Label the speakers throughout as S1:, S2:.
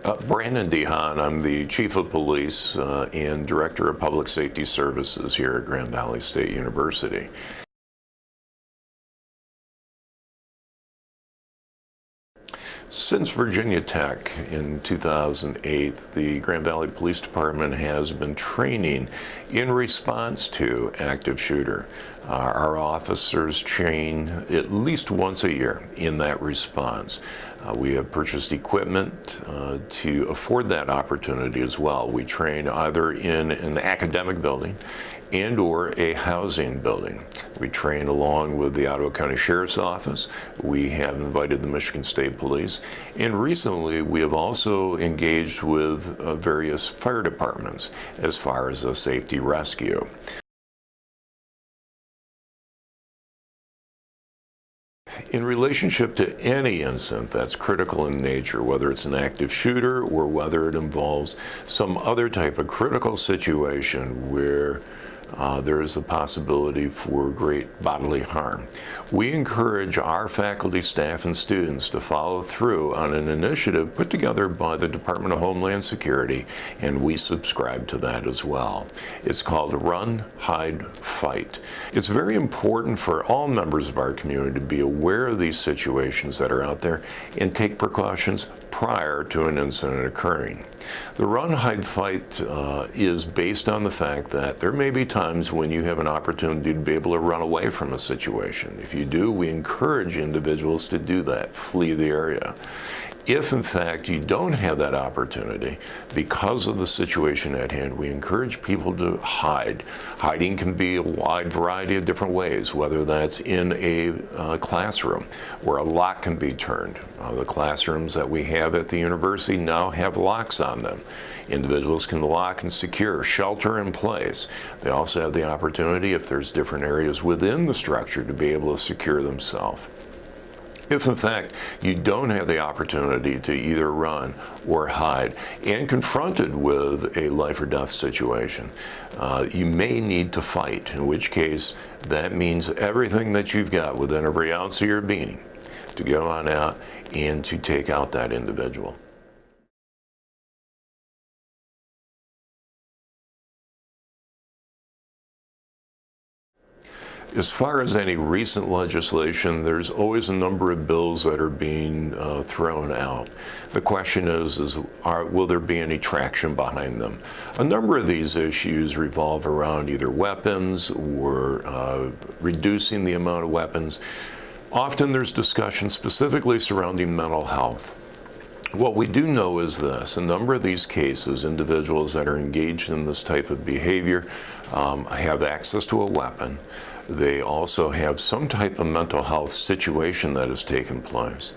S1: Brandon DeHaan, I'm the Chief of Police and Director of Public Safety Services here at Grand Valley State University. Since Virginia Tech in 2008, the Grand Valley Police Department has been training in response to active shooter. Our officers train at least once a year in that response. We have purchased equipment to afford that opportunity as well. We train either in an academic building and or a housing building. We train along with the Ottawa County Sheriff's Office. We have invited the Michigan State Police, and recently we have also engaged with various fire departments as far as a safety rescue. In relationship to any incident that's critical in nature, whether it's an active shooter or whether it involves some other type of critical situation where there is the possibility for great bodily harm, we encourage our faculty, staff, and students to follow through on an initiative put together by the Department of Homeland Security, and we subscribe to that as well. It's called Run, Hide, Fight. It's very important for all members of our community to be aware of these situations that are out there and take precautions prior to an incident occurring. The Run, Hide, Fight is based on the fact that there may be times when you have an opportunity to be able to run away from a situation. If you do, we encourage individuals to do that, flee the area. If in fact you don't have that opportunity because of the situation at hand, we encourage people to hide. Hiding can be a wide variety of different ways, whether that's in a classroom where a lock can be turned. The classrooms that we have at the university now have locks on them. Individuals can lock and secure, shelter in place. They also have the opportunity, if there's different areas within the structure, to be able to secure themselves. If in fact you don't have the opportunity to either run or hide and confronted with a life or death situation, you may need to fight, in which case that means everything that you've got within every ounce of your being to go on out and to take out that individual. As far as any recent legislation, there's always a number of bills that are being thrown out. The question is will there be any traction behind them? A number of these issues revolve around either weapons or reducing the amount of weapons. Often there's discussion specifically surrounding mental health. What we do know is this: a number of these cases, individuals that are engaged in this type of behavior have access to a weapon. They also have some type of mental health situation that has taken place,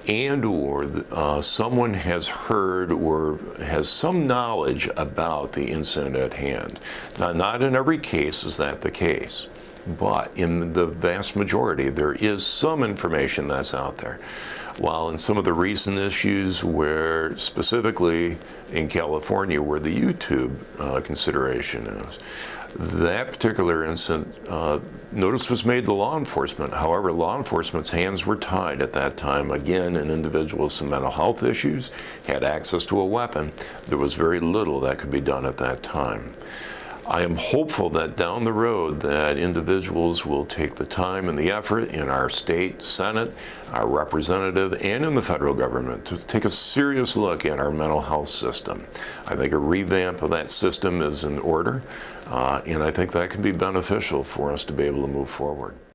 S1: and or someone has heard or has some knowledge about the incident at hand. Now, not in every case is that the case, but in the vast majority, there is some information that's out there. While in some of the recent issues where, specifically in California, where the YouTube consideration is, that particular incident, notice was made to law enforcement. However, law enforcement's hands were tied at that time. Again, an individual with some mental health issues had access to a weapon. There was very little that could be done at that time. I am hopeful that down the road that individuals will take the time and the effort in our state Senate, our representative, and in the federal government to take a serious look at our mental health system. I think a revamp of that system is in order, and I think that can be beneficial for us to be able to move forward.